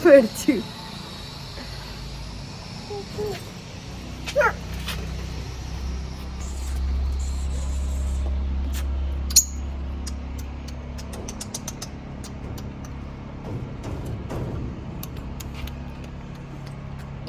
പേടിച്ചു.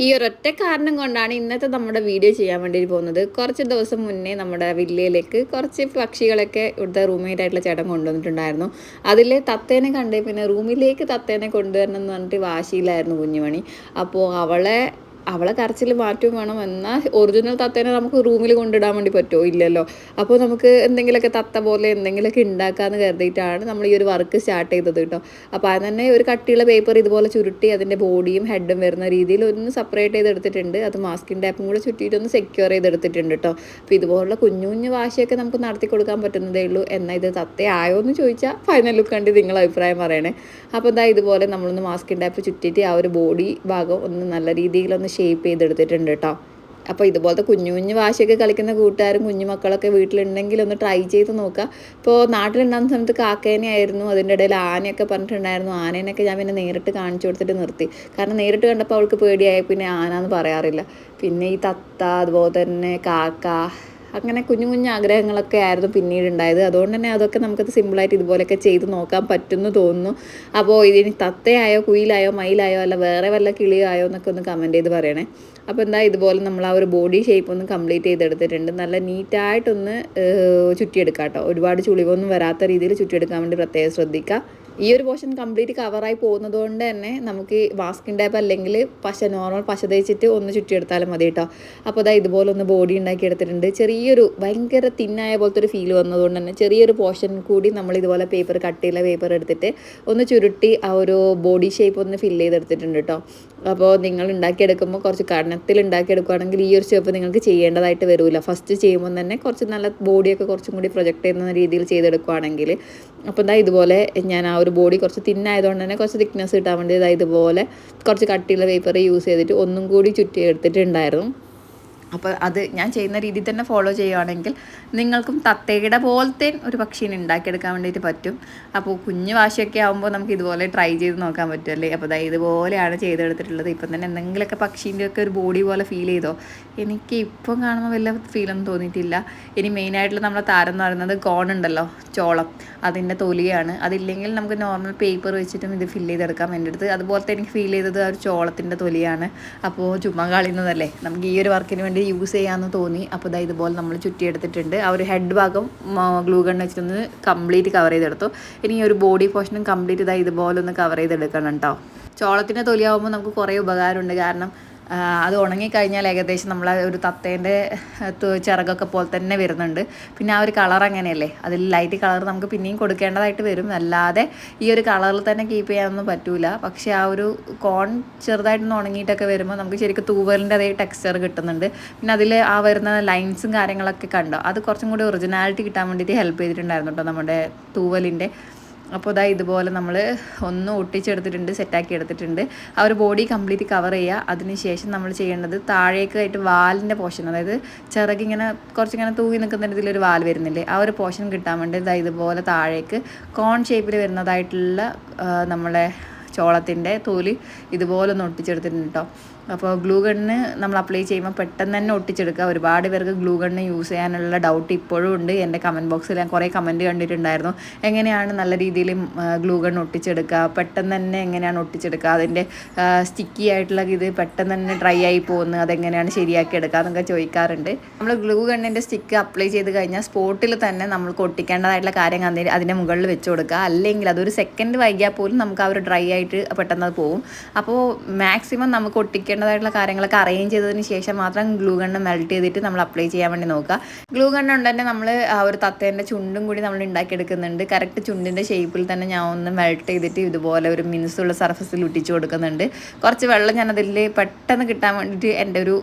ഈ ഒരൊറ്റ കാരണം കൊണ്ടാണ് ഇന്നത്തെ നമ്മുടെ വീഡിയോ ചെയ്യാൻ വേണ്ടി പോകുന്നത്. കുറച്ച് ദിവസം മുന്നേ നമ്മുടെ വില്ലയിലേക്ക് കുറച്ച് പക്ഷികളൊക്കെ ഇവിടുത്തെ റൂംമേറ്റ് ആയിട്ടുള്ള ചേട്ടൻ കൊണ്ടുവന്നിട്ടുണ്ടായിരുന്നു. അതിൽ തത്തേനെ കണ്ടേ പിന്നെ റൂമിലേക്ക് തത്തേനെ കൊണ്ടുവരണം എന്ന് പറഞ്ഞിട്ട് വാശിയിലായിരുന്നു കുഞ്ഞുമണി. അപ്പോൾ അവളെ കരച്ചിൽ മാറ്റവും വേണം. എന്നാൽ ഒറിജിനൽ തത്തേനെ നമുക്ക് റൂമിൽ കൊണ്ടിടാൻ വേണ്ടി പറ്റുമോ? ഇല്ലല്ലോ. അപ്പോൾ നമുക്ക് എന്തെങ്കിലുമൊക്കെ തത്ത പോലെ എന്തെങ്കിലുമൊക്കെ ഉണ്ടാക്കാമെന്ന് കരുതിയിട്ടാണ് നമ്മൾ ഈ ഒരു വർക്ക് സ്റ്റാർട്ട് ചെയ്തത് കേട്ടോ. അപ്പോൾ അത് തന്നെ ഒരു കട്ടിയുള്ള പേപ്പർ ഇതുപോലെ ചുരുട്ടി അതിൻ്റെ ബോഡിയും ഹെഡും വരുന്ന രീതിയിൽ ഒന്ന് സെപ്പറേറ്റ് ചെയ്തെടുത്തിട്ടുണ്ട്. അത് മാസ്കിൻ ടാപ്പും കൂടെ ചുറ്റിയിട്ടൊന്ന് സെക്യൂർ ചെയ്തെടുത്തിട്ടുണ്ട് കേട്ടോ. അപ്പോൾ ഇതുപോലുള്ള കുഞ്ഞു കുഞ്ഞു വാശിയൊക്കെ നമുക്ക് നടത്തി കൊടുക്കാൻ പറ്റുന്നതേ ഉള്ളൂ. എന്നാൽ ഇത് തത്തേ ആയോ എന്ന് ചോദിച്ചാൽ ഫൈനൽ ലുക്ക് കണ്ട് നിങ്ങൾ അഭിപ്രായം പറയണേ. അപ്പോൾ എന്താ ഇതുപോലെ നമ്മളൊന്ന് മാസ്കിൻ ടാപ്പ് ചുറ്റിയിട്ട് ആ ഒരു ബോഡി ഭാഗം ഒന്ന് നല്ല രീതിയിലൊന്ന് ഷേപ്പ് ചെയ്തെടുത്തിട്ടുണ്ട് കേട്ടോ. അപ്പോൾ ഇതുപോലത്തെ കുഞ്ഞു കുഞ്ഞു വാശിയൊക്കെ കളിക്കുന്ന കൂട്ടുകാരും കുഞ്ഞുമക്കളൊക്കെ വീട്ടിലുണ്ടെങ്കിൽ ഒന്ന് ട്രൈ ചെയ്ത് നോക്കുക. ഇപ്പോൾ നാട്ടിലുണ്ടാകുന്ന സമയത്ത് കാക്കേനെ ആയിരുന്നു, അതിൻ്റെ ഇടയിൽ ആനയൊക്കെ പറഞ്ഞിട്ടുണ്ടായിരുന്നു. ആനേനൊക്കെ ഞാൻ പിന്നെ നേരിട്ട് കാണിച്ചു കൊടുത്തിട്ട് നിർത്തി. കാരണം നേരിട്ട് കണ്ടപ്പോൾ അവൾക്ക് പേടിയായി, പിന്നെ ആന എന്ന് പറയാറില്ല. പിന്നെ ഈ തത്ത, അതുപോലെ തന്നെ കാക്ക, അങ്ങനെ കുഞ്ഞു കുഞ്ഞു ആഗ്രഹങ്ങളൊക്കെ ആയിരുന്നു പിന്നീട് ഉണ്ടായത്. അതുകൊണ്ട് തന്നെ അതൊക്കെ നമുക്കത് സിമ്പിളായിട്ട് ഇതുപോലെയൊക്കെ ചെയ്ത് നോക്കാൻ പറ്റുമെന്ന് തോന്നുന്നു. അപ്പോൾ ഇതിന് തത്തയായോ കുയിലായോ മയിലായോ അല്ല വേറെ വല്ല കിളിയായോ എന്നൊക്കെ ഒന്ന് കമൻറ്റ് ചെയ്ത് പറയണേ. അപ്പോൾ എന്താ ഇതുപോലെ നമ്മൾ ആ ഒരു ബോഡി ഷേപ്പ് ഒന്ന് കംപ്ലീറ്റ് ചെയ്തെടുത്തിട്ടുണ്ട്. നല്ല നീറ്റായിട്ടൊന്ന് ചുറ്റിയെടുക്കാം കേട്ടോ. ഒരുപാട് ചുളിവൊന്നും വരാത്ത രീതിയിൽ ചുറ്റിയെടുക്കാൻ വേണ്ടി പ്രത്യേകം ശ്രദ്ധിക്കുക. ഈ ഒരു പോർഷൻ കംപ്ലീറ്റ് കവറായി പോകുന്നത് കൊണ്ട് തന്നെ നമുക്ക് മാസ്കിൻ ടാപ്പ് അല്ലെങ്കിൽ നോർമൽ പശ തേച്ചിട്ട് ഒന്ന് ചുറ്റിയെടുത്താലും മതി കേട്ടോ. അപ്പോൾ അതാ ഇതുപോലെ ഒന്ന് ബോഡി ഉണ്ടാക്കി എടുത്തിട്ടുണ്ട്. ചെറിയൊരു ഭയങ്കര തിന്നായ പോലത്തെ ഒരു ഫീൽ വന്നതുകൊണ്ട് തന്നെ ചെറിയൊരു പോർഷൻ കൂടി നമ്മൾ ഇതുപോലെ പേപ്പർ കട്ടിയുള്ള പേപ്പർ എടുത്തിട്ട് ഒന്ന് ചുരുട്ടി ആ ഒരു ബോഡി ഷേപ്പ് ഒന്ന് ഫില്ല് ചെയ്തെടുത്തിട്ടുണ്ട് കേട്ടോ. അപ്പോൾ നിങ്ങൾ ഉണ്ടാക്കിയെടുക്കുമ്പോൾ കുറച്ച് കനത്തിൽ ഉണ്ടാക്കിയെടുക്കുകയാണെങ്കിൽ ഈ ഒരു സ്റ്റെപ്പ് നിങ്ങൾക്ക് ചെയ്യേണ്ടതായിട്ട് വരില്ല. ഫസ്റ്റ് ചെയ്യുമ്പോൾ തന്നെ കുറച്ച് നല്ല ബോഡിയൊക്കെ കുറച്ചും കൂടി പ്രൊജക്റ്റ് ചെയ്യുന്ന രീതിയിൽ ചെയ്തെടുക്കുകയാണെങ്കിൽ. അപ്പോൾ എന്താ ഇതുപോലെ ഞാൻ ആ ഒരു ബോഡി കുറച്ച് തിന്നായതുകൊണ്ട് തന്നെ കുറച്ച് തിക്നെസ് കിട്ടാൻ വേണ്ടി ഇതുപോലെ കുറച്ച് കട്ടിയുള്ള പേപ്പർ യൂസ് ചെയ്തിട്ട് ഒന്നും കൂടി ചുറ്റി എടുത്തിട്ടുണ്ടായിരുന്നു. അപ്പോൾ അത് ഞാൻ ചെയ്യുന്ന രീതിയിൽ തന്നെ ഫോളോ ചെയ്യുകയാണെങ്കിൽ നിങ്ങൾക്കും തത്തയുടെ പോലത്തെ ഒരു പക്ഷീനെ ഉണ്ടാക്കിയെടുക്കാൻ വേണ്ടിയിട്ട് പറ്റും. അപ്പോൾ കുഞ്ഞു വാശിയൊക്കെ ആകുമ്പോൾ നമുക്ക് ഇതുപോലെ ട്രൈ ചെയ്ത് നോക്കാൻ പറ്റുമല്ലേ. അപ്പോൾ ഇതുപോലെയാണ് ചെയ്തെടുത്തിട്ടുള്ളത്. ഇപ്പം തന്നെ എന്തെങ്കിലുമൊക്കെ പക്ഷീൻ്റെ ഒക്കെ ഒരു ബോഡി പോലെ ഫീൽ ചെയ്തോ? എനിക്ക് ഇപ്പം കാണുമ്പോൾ വലിയ ഫീലൊന്നും തോന്നിയിട്ടില്ല. ഇനി മെയിനായിട്ടുള്ള നമ്മളെ താരം എന്ന് പറയുന്നത് കോൺ ഉണ്ടല്ലോ, ചോളം, അതിൻ്റെ തൊലിയാണ്. അതില്ലെങ്കിൽ നമുക്ക് നോർമൽ പേപ്പർ വെച്ചിട്ടും ഇത് ഫില്ല് ചെയ്തെടുക്കാം. എൻ്റെ അടുത്ത് അതുപോലത്തെ എനിക്ക് ഫീൽ ചെയ്തത് ആ ഒരു ചോളത്തിൻ്റെ തൊലിയാണ്. അപ്പോൾ ചുമ്മാ കളയുന്നതല്ലേ, നമുക്ക് ഈ ഒരു വർക്കിന് വേണ്ടി യൂസ് ചെയ്യാമെന്ന് തോന്നി. അപ്പോൾ ഇതുപോലെ നമ്മൾ ചുറ്റിയെടുത്തിട്ടുണ്ട്. ആ ഒരു ഹെഡ് ഭാഗം ഗ്ലൂ ഗൺ വെച്ചിട്ടൊന്ന് കംപ്ലീറ്റ് കവർ ചെയ്തെടുത്തു. ഇനി ഒരു ബോഡി പോർഷനും കംപ്ലീറ്റ് ഇതുപോലെ ഒന്ന് കവർ ചെയ്തെടുക്കണം കേട്ടോ. ചോളത്തിൻ്റെ തൊലിയാവുമ്പോൾ നമുക്ക് കുറേ ഉപകാരമുണ്ട്. കാരണം അത് ഉണങ്ങിക്കഴിഞ്ഞാൽ ഏകദേശം നമ്മൾ ഒരു തത്തേൻ്റെ ചിറകൊക്കെ പോലെ തന്നെ വരുന്നുണ്ട്. പിന്നെ ആ ഒരു കളർ അങ്ങനെയല്ലേ, അതിൽ ലൈറ്റ് കളർ നമുക്ക് പിന്നെയും കൊടുക്കേണ്ടതായിട്ട് വരും. അല്ലാതെ ഈ ഒരു കളറിൽ തന്നെ കീപ്പ് ചെയ്യാനൊന്നും പറ്റൂല. പക്ഷേ ആ ഒരു കോൺ ചെറുതായിട്ടൊന്ന് ഉണങ്ങിയിട്ടൊക്കെ വരുമ്പോൾ നമുക്ക് ശരിക്കും തൂവലിൻ്റെ അതേ ടെക്സ്ചർ കിട്ടുന്നുണ്ട്. പിന്നെ അതിൽ ആ വരുന്ന ലൈൻസും കാര്യങ്ങളൊക്കെ കണ്ടോ, അത് കുറച്ചും കൂടി ഒറിജിനാലിറ്റി കിട്ടാൻ വേണ്ടിയിട്ട് ഹെൽപ്പ് ചെയ്തിട്ടുണ്ടായിരുന്നു കേട്ടോ നമ്മുടെ തൂവലിൻ്റെ. അപ്പോൾ ഇതുപോലെ നമ്മൾ ഒന്ന് ഒട്ടിച്ചെടുത്തിട്ടുണ്ട്, സെറ്റാക്കി എടുത്തിട്ടുണ്ട്. ആ ഒരു ബോഡി കംപ്ലീറ്റ് കവർ ചെയ്യുക. അതിനുശേഷം നമ്മൾ ചെയ്യേണ്ടത് താഴേക്കായിട്ട് വാലിൻ്റെ പോർഷൻ, അതായത് ചിറകിങ്ങനെ കുറച്ചിങ്ങനെ തൂങ്ങി നിൽക്കുന്ന ഇതിലൊരു വാൽ വരുന്നില്ലേ, ആ ഒരു പോർഷൻ കിട്ടാൻ വേണ്ടി ഇതുപോലെ താഴേക്ക് കോൺ ഷേപ്പിൽ വരുന്നതായിട്ടുള്ള നമ്മളെ ചോളത്തിൻ്റെ തൊലി ഇതുപോലെ ഒന്ന് ഒട്ടിച്ചെടുത്തിട്ടുണ്ട് കേട്ടോ. അപ്പോൾ ഗ്ലൂ ഗണ്ണ് നമ്മൾ അപ്ലൈ ചെയ്യുമ്പോൾ പെട്ടെന്ന് തന്നെ ഒട്ടിച്ചെടുക്കുക. ഒരുപാട് പേർക്ക് ഗ്ലൂ ഗണ്ണ് യൂസ് ചെയ്യാനുള്ള ഡൗട്ട് ഇപ്പോഴും ഉണ്ട്. എൻ്റെ കമൻറ്റ് ബോക്സിൽ ഞാൻ കുറേ കമൻറ്റ് കണ്ടിട്ടുണ്ടായിരുന്നു, എങ്ങനെയാണ് നല്ല രീതിയിൽ ഗ്ലൂ ഗണ്ണ് ഒട്ടിച്ചെടുക്കുക, പെട്ടെന്ന് തന്നെ എങ്ങനെയാണ് ഒട്ടിച്ചെടുക്കുക, അതിൻ്റെ സ്റ്റിക്കി ആയിട്ടുള്ള ഇത് പെട്ടെന്ന് തന്നെ ഡ്രൈ ആയി പോകുന്നത്, അതെങ്ങനെയാണ് ശരിയാക്കി എടുക്കുക എന്നൊക്കെ ചോദിക്കാറുണ്ട്. നമ്മൾ ഗ്ലൂ ഗണ്ണിൻ്റെ സ്റ്റിക്ക് അപ്ലൈ ചെയ്ത് കഴിഞ്ഞാൽ സ്പോട്ടിൽ തന്നെ നമ്മൾക്ക് ഒട്ടിക്കേണ്ടതായിട്ടുള്ള കാര്യങ്ങൾ അതിൻ്റെ മുകളിൽ വെച്ച് കൊടുക്കുക. അല്ലെങ്കിൽ അതൊരു സെക്കൻഡ് വൈകിയാൽ പോലും നമുക്ക് ആ ഒരു ഡ്രൈ ആയിട്ട് പെട്ടെന്ന് അത് പോകും. അപ്പോൾ മാക്സിമം നമുക്ക് ഒട്ടിക്കേണ്ടതായിട്ടുള്ള കാര്യങ്ങളൊക്കെ അറേഞ്ച് ചെയ്തതിന് ശേഷം മാത്രം ഗ്ലൂ ഗണ്ണ് മെൽറ്റ് ചെയ്തിട്ട് നമ്മൾ അപ്ലൈ ചെയ്യാൻ വേണ്ടി നോക്കുക. ഗ്ലൂ ഗണ്ണ് കൊണ്ട് തന്നെ നമ്മൾ ആ ഒരു തത്തേൻ്റെ ചുണ്ടും കൂടി നമ്മൾ ഉണ്ടാക്കിയെടുക്കുന്നുണ്ട്. കറക്റ്റ് ചുണ്ടിൻ്റെ ഷേപ്പിൽ തന്നെ ഞാൻ ഒന്ന് മെൽറ്റ് ചെയ്തിട്ട് ഇതുപോലെ ഒരു മിനുസുള്ള സർഫസിൽ ഒട്ടിച്ച് കൊടുക്കുന്നുണ്ട്. കുറച്ച് വെള്ളം ഞാനതിൽ പെട്ടെന്ന് കിട്ടാൻ വേണ്ടിയിട്ട് എൻ്റെ ഒരു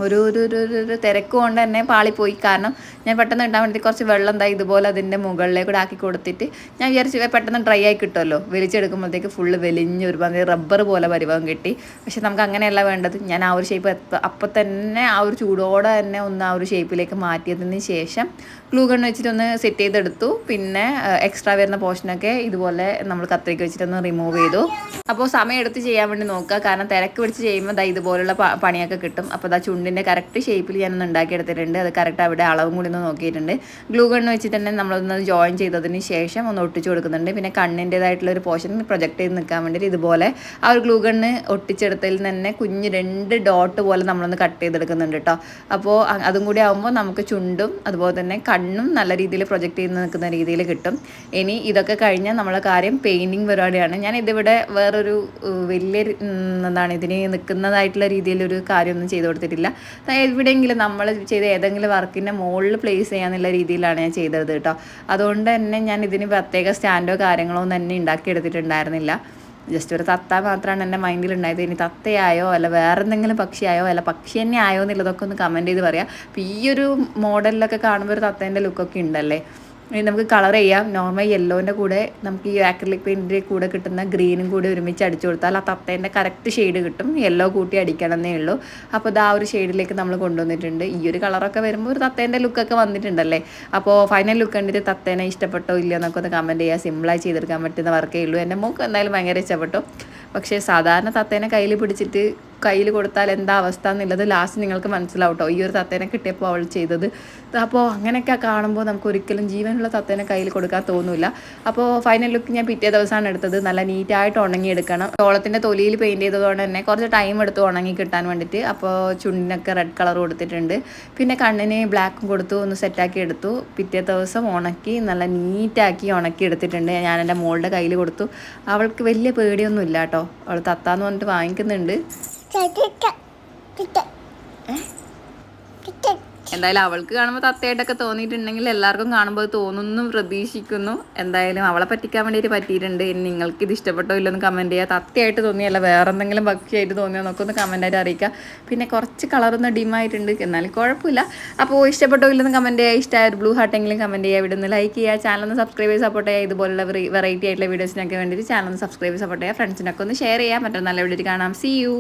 ഒരു ഒരു ഒരു ഒരു തിരക്ക് കൊണ്ട് തന്നെ പാളിപ്പോയി. കാരണം ഞാൻ പെട്ടെന്ന് കിട്ടാൻ വേണ്ടി കുറച്ച് വെള്ളം എന്താ ഇതുപോലെ അതിൻ്റെ മുകളിലേക്ക് ആക്കി കൊടുത്തിട്ട് ഞാൻ വിചാരിച്ച് പെട്ടെന്ന് ഡ്രൈ ആയി കിട്ടുമല്ലോ. വലിച്ചെടുക്കുമ്പോഴത്തേക്ക് ഫുള്ള് വലിഞ്ഞ് ഒരുപാട് റബ്ബർ പോലെ പരിഭവം കിട്ടി. പക്ഷെ നമുക്ക് അങ്ങനെയല്ല വേണ്ടത്. ഞാൻ ആ ഒരു ഷേപ്പ് അപ്പം തന്നെ ആ ഒരു ചൂടോടെ തന്നെ ഒന്ന് ആ ഒരു ഷേപ്പിലേക്ക് മാറ്റിയതിന് ശേഷം ഗ്ലൂ ഗണ്ണ് വെച്ചിട്ടൊന്ന് സെറ്റ് ചെയ്തെടുത്തു. പിന്നെ എക്സ്ട്രാ വരുന്ന പോർഷനൊക്കെ ഇതുപോലെ നമ്മൾ കത്രിക വെച്ചിട്ടൊന്ന് റിമൂവ് ചെയ്തു. അപ്പോൾ സമയം എടുത്ത് ചെയ്യാൻ വേണ്ടി നോക്കുക. കാരണം തിരക്ക് പിടിച്ച് ചെയ്യുമ്പോൾ ഇതുപോലുള്ള പണിയൊക്കെ കിട്ടും. അപ്പോൾ ചുണ്ടിൻ്റെ കറക്റ്റ് ഷേപ്പിൽ ഞാനൊന്ന് ഉണ്ടാക്കിയെടുത്തിട്ടുണ്ട്. അത് കറക്റ്റ് അവിടെ അളവും കൂടി ഒന്ന് നോക്കിയിട്ടുണ്ട്. ഗ്ലൂ ഗണ്ണ് വെച്ചിട്ട് തന്നെ നമ്മളൊന്ന് ജോയിൻ ചെയ്തതിന് ശേഷം ഒന്ന് ഒട്ടിച്ചു കൊടുക്കുന്നുണ്ട്. പിന്നെ കണ്ണിൻ്റേതായിട്ടുള്ള ഒരു പോർഷൻ പ്രൊജക്റ്റ് ചെയ്ത് നിൽക്കാൻ വേണ്ടിയിട്ട് ഇതുപോലെ ആ ഒരു ഗ്ലൂ ഗണ്ണ് ഒട്ടിച്ചെടുത്തതിൽ തന്നെ കുഞ്ഞ് 2 ഡോട്ട് പോലെ നമ്മളൊന്ന് കട്ട് ചെയ്തെടുക്കുന്നുണ്ട് കേട്ടോ. അപ്പോൾ അതും കൂടി ആകുമ്പോൾ നമുക്ക് ചുണ്ടും അതുപോലെ തന്നെ കണ്ണും നല്ല രീതിയിൽ പ്രൊജക്റ്റ് ചെയ്ത് നിൽക്കുന്ന രീതിയിൽ കിട്ടും. ഇനി ഇതൊക്കെ കഴിഞ്ഞാൽ നമ്മളെ കാര്യം പെയിൻറ്റിങ് പരിപാടിയാണ്. ഞാൻ ഇതിവിടെ വേറൊരു വലിയ എന്താണ് ഇതിന് നിൽക്കുന്നതായിട്ടുള്ള രീതിയിലൊരു കാര്യമൊന്നും ചെയ്ത് കൊടുത്തിട്ടില്ല. എവിടെയെങ്കിലും നമ്മൾ ചെയ്ത ഏതെങ്കിലും വർക്കിൻ്റെ മുകളിൽ പ്ലേസ് ചെയ്യാന്നുള്ള രീതിയിലാണ് ഞാൻ ചെയ്തത് കേട്ടോ. അതുകൊണ്ട് തന്നെ ഞാൻ ഇതിന് പ്രത്യേക സ്റ്റാൻഡോ കാര്യങ്ങളോ ഒന്നും തന്നെ ഉണ്ടാക്കിയെടുത്തിട്ടുണ്ടായിരുന്നില്ല. ജസ്റ്റ് ഒരു തത്ത മാത്രമാണ് എൻ്റെ മൈൻഡിലുണ്ടായത്. ഇനി തത്തയായോ അല്ല വേറെ എന്തെങ്കിലും പക്ഷിയായോ അല്ല പക്ഷി തന്നെ ആയോ എന്നുള്ളതൊക്കെ ഒന്ന് കമൻറ്റ് ചെയ്ത് പറയാം. അപ്പോൾ ഈ ഒരു മോഡലിലൊക്കെ കാണുമ്പോൾ ഒരു തത്തേൻ്റെ ലുക്കൊക്കെ ഉണ്ടല്ലേ. നമുക്ക് കളർ ചെയ്യാം. നോർമൽ യെല്ലോൻ്റെ കൂടെ നമുക്ക് ഈ ആക്രിലിക് പെയിൻറ്റിൻ്റെ കൂടെ കിട്ടുന്ന ഗ്രീനും കൂടി ഒരുമിച്ച് അടിച്ചു കൊടുത്താൽ ആ തത്തേൻ്റെ കറക്റ്റ് ഷെയ്ഡ് കിട്ടും. യെല്ലോ കൂട്ടി അടിക്കണമെന്നേ ഉള്ളൂ. അപ്പോൾ ആ ഒരു ഷെയ്ഡിലേക്ക് നമ്മൾ കൊണ്ടുവന്നിട്ടുണ്ട്. ഈ ഒരു കളറൊക്കെ വരുമ്പോൾ ഒരു തത്തേൻ്റെ ലുക്കൊക്കെ വന്നിട്ടുണ്ടല്ലേ. അപ്പോൾ ഫൈനൽ ലുക്ക് കണ്ടിട്ട് തത്തേനെ ഇഷ്ടപ്പെട്ടോ ഇല്ലയോ എന്നൊക്കെ ഒന്ന് കമൻറ്റ് ചെയ്യുക. സിമ്പിളായി ചെയ്തെടുക്കാൻ പറ്റുന്ന വർക്കേ ഉള്ളൂ. എൻ്റെ മോൾക്ക് എന്തായാലും ഭയങ്കര ഇഷ്ടപ്പെട്ടു. പക്ഷേ സാധാരണ തത്തേനെ കയ്യിൽ പിടിച്ചിട്ട് കയ്യിൽ കൊടുത്താൽ എന്താ അവസ്ഥ എന്നുള്ളത് ലാസ്റ്റ് നിങ്ങൾക്ക് മനസ്സിലാവും കേട്ടോ. ഈ ഒരു തത്തേനെ കിട്ടിയപ്പോൾ അവൾ ചെയ്തത്. അപ്പോൾ അങ്ങനെയൊക്കെ കാണുമ്പോൾ നമുക്ക് ഒരിക്കലും ജീവനുള്ള തത്തേനെ കയ്യിൽ കൊടുക്കാൻ തോന്നില്ല. അപ്പോൾ ഫൈനൽ ലുക്ക് ഞാൻ പിറ്റേ ദിവസമാണ് എടുത്തത്. നല്ല നീറ്റായിട്ട് ഉണങ്ങിയെടുക്കണം. ചോളത്തിൻ്റെ തൊലിയിൽ പെയിൻറ്റ് ചെയ്തതുകൊണ്ട് തന്നെ കുറച്ച് ടൈം എടുത്ത് ഉണങ്ങി കിട്ടാൻ വേണ്ടിയിട്ട്. അപ്പോൾ ചുണ്ടിനൊക്കെ റെഡ് കളർ കൊടുത്തിട്ടുണ്ട്. പിന്നെ കണ്ണിന് ബ്ലാക്കും കൊടുത്തു, ഒന്ന് സെറ്റാക്കി എടുത്തു. പിറ്റേ ദിവസം ഉണക്കി നല്ല നീറ്റാക്കി ഉണക്കി എടുത്തിട്ടുണ്ട്. ഞാൻ എൻ്റെ മോളുടെ കയ്യിൽ കൊടുത്തു. അവൾക്ക് വലിയ പേടിയൊന്നും ഇല്ല കേട്ടോ. അവൾ തത്താന്ന് പറഞ്ഞിട്ട് വാങ്ങിക്കുന്നുണ്ട്. എന്തായാലും അവൾക്ക് കാണുമ്പോൾ തത്തയായിട്ടൊക്കെ തോന്നിയിട്ടുണ്ടെങ്കിൽ എല്ലാവർക്കും കാണുമ്പോൾ അത് തോന്നുന്നു പ്രതീക്ഷിക്കുന്നു. എന്തായാലും അവളെ പറ്റിക്കാൻ വേണ്ടിയിട്ട് പറ്റിയിട്ടുണ്ട്. ഇനി നിങ്ങൾക്ക് ഇത് ഇഷ്ടപ്പെട്ടോ ഇല്ലെന്ന് കമൻറ്റ് ചെയ്യുക. തത്തയായിട്ട് തോന്നിയല്ല വേറെ എന്തെങ്കിലും ഭക്ഷിയായിട്ട് തോന്നിയോ എന്നൊക്കെ ഒന്ന് കമൻറ്റായിട്ട് അറിയിക്കുക. പിന്നെ കുറച്ച് കളറൊന്ന് ഡിമായിട്ടുണ്ട്, എന്നാലും കുഴപ്പമില്ല. അപ്പോൾ ഇഷ്ടപ്പെട്ടോ ഇല്ലെന്ന് കമൻറ്റ് ചെയ്യുക. ഇഷ്ടമായ ഒരു ബ്ലൂ ഹാർട്ടെങ്കിലും കമൻറ്റ് ചെയ്യുക. ഇവിടെ നിന്ന് ലൈക്ക് ചെയ്യുക. ചാനൽ ഒന്ന് സബ്സ്ക്രൈബ് ചെയ്ത് സപ്പോർട്ട് ചെയ്യുക. ഇതുപോലുള്ള വെറൈറ്റി ആയിട്ടുള്ള വീഡിയോസിനൊക്കെ വേണ്ടിയിട്ട് ചാനൽ ഒന്ന് സബ്സ്ക്രൈബ് സപ്പോർട്ട് ചെയ്യുക. ഫ്രണ്ട്സിനൊക്കെ ഒന്ന് ഷെയർ ചെയ്യുക. മറ്റൊരു നല്ല വീഡിയോ കാണാം. See U.